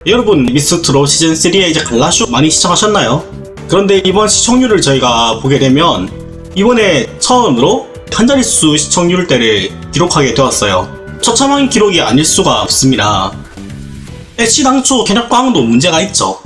여러분, 미스트롯 시즌3의 이제 갈라쇼 많이 시청하셨나요? 그런데 이번 시청률을 저희가 보게 되면 이번에 처음으로 한 자릿수 시청률대를 기록하게 되었어요. 처참한 기록이 아닐 수가 없습니다. 애시 당초 캐럿광도 문제가 있죠.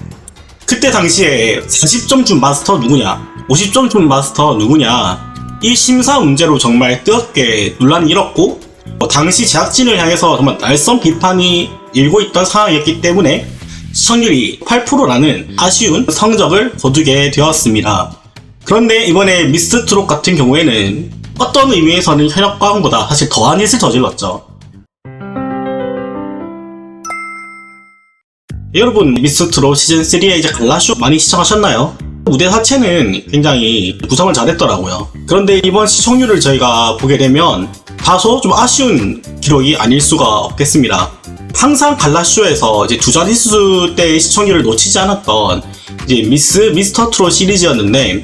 그때 당시에 40점 준 마스터 누구냐, 50점 준 마스터 누구냐, 이 심사 문제로 정말 뜨겁게 논란이 일었고, 당시 제작진을 향해서 정말 날선 비판이 일고 있던 상황이었기 때문에 시청률이 8%라는 아쉬운 성적을 거두게 되었습니다. 그런데 이번에 미스트롯 같은 경우에는 어떤 의미에서는 현역광보다 사실 더한 짓을 저질렀죠. 여러분, 미스트롯 시즌3의 이제 갈라쇼 많이 시청하셨나요? 무대 자체는 굉장히 구성을 잘했더라고요. 그런데 이번 시청률을 저희가 보게 되면 다소 좀 아쉬운 기록이 아닐 수가 없겠습니다. 항상 갈라쇼에서 이제 두 자릿수 때의 시청률을 놓치지 않았던 이제 미스터 트롯 시리즈였는데,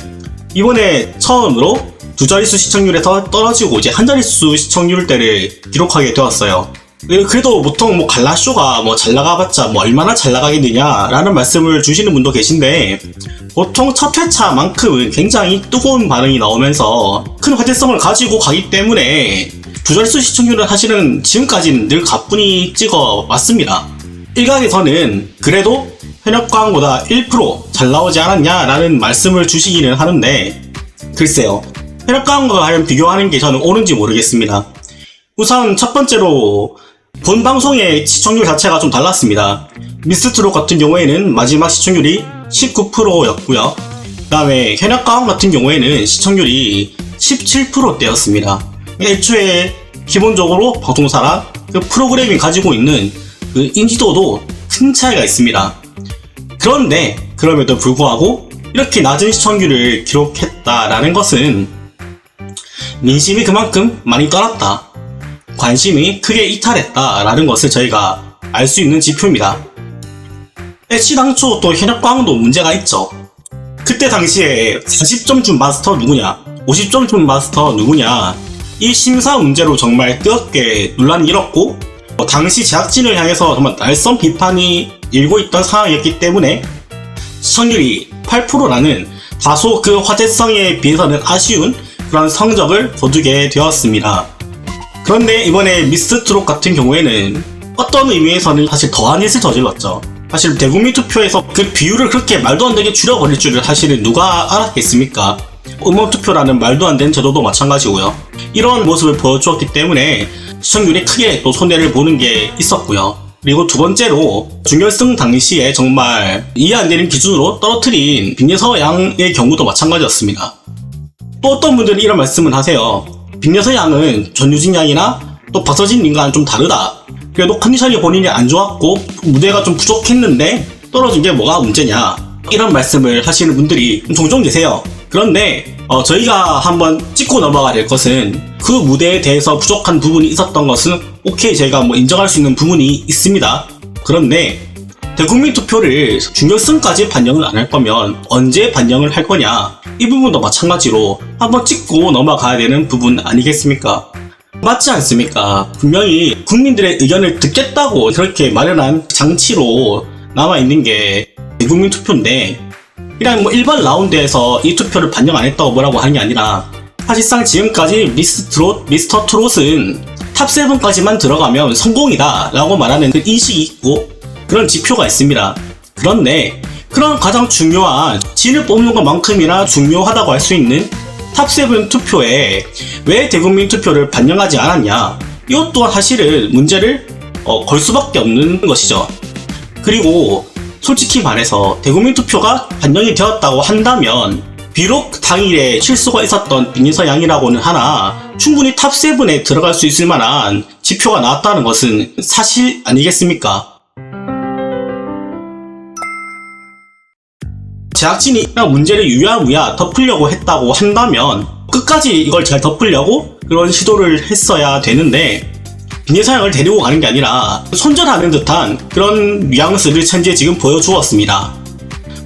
이번에 처음으로 두 자릿수 시청률에서 떨어지고 이제 한 자릿수 시청률대를 기록하게 되었어요. 그래도 보통 갈라쇼가 잘 나가봤자 얼마나 잘 나가겠느냐라는 말씀을 주시는 분도 계신데, 보통 첫 회차만큼은 굉장히 뜨거운 반응이 나오면서 큰 화제성을 가지고 가기 때문에 두 자릿수 시청률은 사실은 지금까지는 늘 가뿐히 찍어 왔습니다. 일각에서는 그래도 현역광보다 1% 잘 나오지 않았냐라는 말씀을 주시기는 하는데, 글쎄요, 현역광과 과연 비교하는 게 저는 옳은지 모르겠습니다. 우선 첫 번째로 본 방송의 시청률 자체가 좀 달랐습니다. 미스트롯 같은 경우에는 마지막 시청률이 19%였고요. 그 다음에 현역광 같은 경우에는 시청률이 17%대였습니다. 애초에 기본적으로 방송사랑 그 프로그램이 가지고 있는 그 인지도도 큰 차이가 있습니다. 그런데 그럼에도 불구하고 이렇게 낮은 시청률을 기록했다라는 것은 민심이 그만큼 많이 떠났다, 관심이 크게 이탈했다라는 것을 저희가 알 수 있는 지표입니다. 애시당초 또 현역광도 문제가 있죠. 그때 당시에 40점 준 마스터 누구냐, 50점 준 마스터 누구냐, 이 심사 문제로 정말 뜨겁게 논란이 일었고, 당시 제작진을 향해서 정말 날선 비판이 일고 있던 상황이었기 때문에 시청률이 8%라는 다소 그 화제성에 비해서는 아쉬운 그런 성적을 거두게 되었습니다. 그런데 이번에 미스트롯 같은 경우에는 어떤 의미에서는 사실 더한 짓을 저질렀죠. 사실 대국민 투표에서 그 비율을 그렇게 말도 안 되게 줄여버릴 줄을 사실은 누가 알았겠습니까? 음원 투표라는 말도 안 되는 제도도 마찬가지고요. 이런 모습을 보여주었기 때문에 시청률이 크게 또 손해를 보는 게 있었고요. 그리고 두 번째로 준결승 당시에 정말 이해 안 되는 기준으로 떨어뜨린 빅예서 양의 경우도 마찬가지였습니다. 또 어떤 분들은 이런 말씀을 하세요. 빅예서 양은 전유진 양이나 또 박서진 님과는 좀 다르다. 그래도 컨디션이 본인이 안 좋았고 무대가 좀 부족했는데 떨어진 게 뭐가 문제냐, 이런 말씀을 하시는 분들이 종종 계세요. 그런데 저희가 한번 짚고 넘어가야 될 것은, 그 무대에 대해서 부족한 부분이 있었던 것은 오케이, 저희가 인정할 수 있는 부분이 있습니다. 그런데 대국민 투표를 준결승까지 반영을 안 할 거면 언제 반영을 할 거냐, 이 부분도 마찬가지로 한번 짚고 넘어가야 되는 부분 아니겠습니까? 맞지 않습니까? 분명히 국민들의 의견을 듣겠다고 그렇게 마련한 장치로 남아있는 게 대국민 투표인데, 그냥 일반 라운드에서 이 투표를 반영 안 했다고 뭐라고 하는 게 아니라, 사실상 지금까지 미스터 트롯은 탑7까지만 들어가면 성공이다 라고 말하는 그 인식이 있고 그런 지표가 있습니다. 그런데 그런 가장 중요한 진을 뽑는 것만큼이나 중요하다고 할 수 있는 탑7 투표에 왜 대국민 투표를 반영하지 않았냐, 이것 또한 사실은 문제를 걸 수밖에 없는 것이죠. 그리고 솔직히 말해서 대국민 투표가 반영이 되었다고 한다면, 비록 당일에 실수가 있었던 빅예서 양이라고는 하나 충분히 탑7에 들어갈 수 있을 만한 지표가 나왔다는 것은 사실 아니겠습니까? 제작진이 문제를 유야무야 덮으려고 했다고 한다면 끝까지 이걸 잘 덮으려고 그런 시도를 했어야 되는데, 빅예서 양을 데리고 가는 게 아니라 손절하는 듯한 그런 뉘앙스를 현재 지금 보여주었습니다.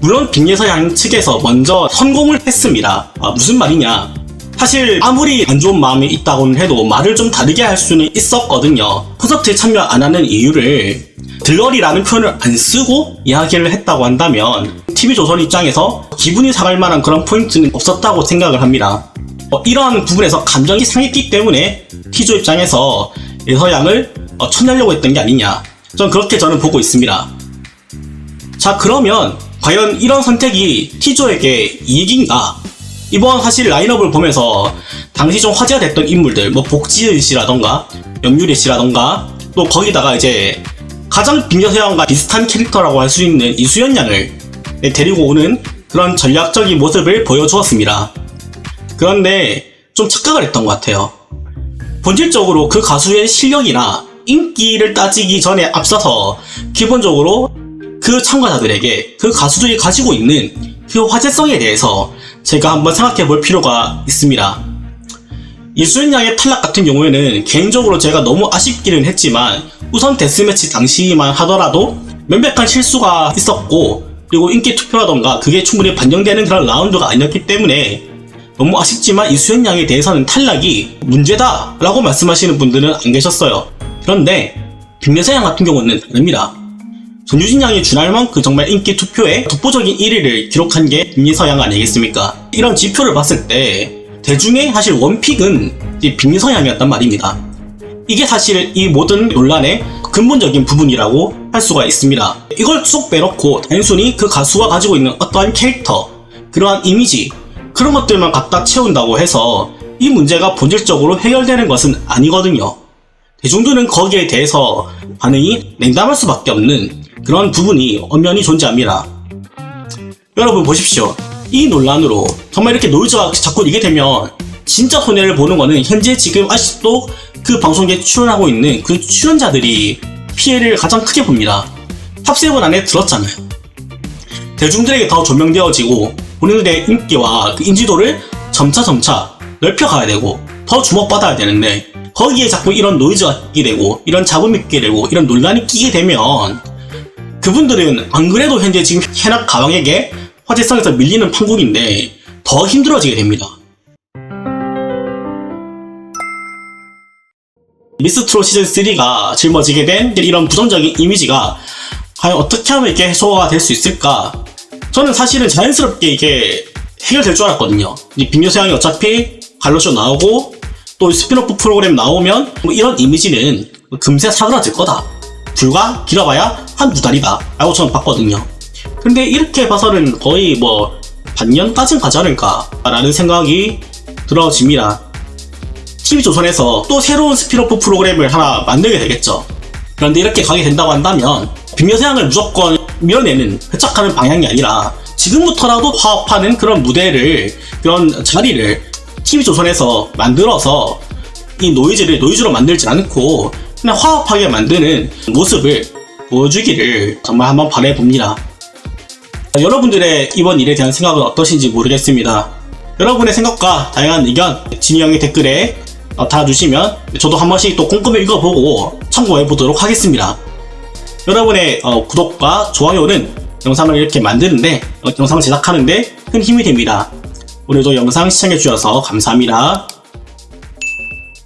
물론 빅예서 양 측에서 먼저 선공을 했습니다. 무슨 말이냐, 사실 아무리 안 좋은 마음이 있다고는 해도 말을 좀 다르게 할 수는 있었거든요. 콘서트에 참여 안 하는 이유를 들러리라는 표현을 안 쓰고 이야기를 했다고 한다면 TV조선 입장에서 기분이 상할 만한 그런 포인트는 없었다고 생각을 합니다. 이러한 부분에서 감정이 상했기 때문에 T조 입장에서 예서양을 쳐내려고 했던 게 아니냐, 저는 보고 있습니다. 자, 그러면 과연 이런 선택이 T조에게 이익인가? 이번 사실 라인업을 보면서 당시 좀 화제가 됐던 인물들, 뭐 복지은 씨라던가 염유리 씨라던가, 또 거기다가 이제 가장 빅여서양과 비슷한 캐릭터라고 할 수 있는 이수연 양을 데리고 오는 그런 전략적인 모습을 보여주었습니다. 그런데 좀 착각을 했던 것 같아요. 본질적으로 그 가수의 실력이나 인기를 따지기 전에 앞서서 기본적으로 그 참가자들에게 그 가수들이 가지고 있는 그 화제성에 대해서 제가 한번 생각해 볼 필요가 있습니다. 이수연 양의 탈락 같은 경우에는 개인적으로 제가 너무 아쉽기는 했지만 우선 데스매치 당시만 하더라도 명백한 실수가 있었고, 그리고 인기 투표라던가 그게 충분히 반영되는 그런 라운드가 아니었기 때문에 너무 아쉽지만 이수연 양에 대해서는 탈락이 문제다 라고 말씀하시는 분들은 안 계셨어요. 그런데 빅여서양 같은 경우는 다릅니다. 전유진 양이 준할만큼 정말 인기 투표에 독보적인 1위를 기록한 게 빅여서양 아니겠습니까? 이런 지표를 봤을 때 대중의 사실 원픽은 빅여서양이었단 말입니다. 이게 사실 이 모든 논란의 근본적인 부분이라고 할 수가 있습니다. 이걸 쏙 빼놓고 단순히 그 가수가 가지고 있는 어떠한 캐릭터, 그러한 이미지, 그런 것들만 갖다 채운다고 해서 이 문제가 본질적으로 해결되는 것은 아니거든요. 대중들은 거기에 대해서 반응이 냉담할 수밖에 없는 그런 부분이 엄연히 존재합니다. 여러분 보십시오. 이 논란으로 정말 이렇게 노이즈가 자꾸 이게 되면 진짜 손해를 보는 거는 현재 지금 아직도 그 방송에 출연하고 있는 그 출연자들이 피해를 가장 크게 봅니다. 탑7 안에 들었잖아요. 대중들에게 더 조명되어지고 본인들의 인기와 그 인지도를 점차 넓혀가야 되고 더 주목받아야 되는데, 거기에 자꾸 이런 노이즈가 끼게 되고 이런 잡음이 끼게 되고 이런 논란이 끼게 되면 그분들은 안 그래도 현재 지금 현악 가왕에게 화제성에서 밀리는 판국인데 더 힘들어지게 됩니다. 미스트롯 시즌3가 짊어지게 된 이런 부정적인 이미지가 과연 어떻게 하면 이렇게 해소가 될 수 있을까? 저는 사실은 자연스럽게 이게 해결될 줄 알았거든요. 빅여서양이 어차피 갈로쇼 나오고 또 스피노프 프로그램 나오면 뭐 이런 이미지는 금세 사그라질 거다. 불과 길어봐야 한두 달이다 라고 저는 봤거든요. 근데 이렇게 봐서는 거의 뭐 반년까진 가지 않을까 라는 생각이 들어집니다. TV조선에서 또 새로운 스피노프 프로그램을 하나 만들게 되겠죠. 그런데 이렇게 가게 된다고 한다면 빅여서양을 무조건 밀어내는, 회착하는 방향이 아니라 지금부터라도 화합하는 그런 무대를, 그런 자리를 TV조선에서 만들어서 이 노이즈로 만들지 않고 그냥 화합하게 만드는 모습을 보여주기를 정말 한번 바라봅니다. 여러분들의 이번 일에 대한 생각은 어떠신지 모르겠습니다. 여러분의 생각과 다양한 의견 진이 형의 댓글에 달아주시면 저도 한 번씩 또 꼼꼼히 읽어보고 참고해보도록 하겠습니다. 여러분의 구독과 좋아요는 영상을 이렇게 만드는데, 영상을 제작하는데 큰 힘이 됩니다. 오늘도 영상 시청해주셔서 감사합니다.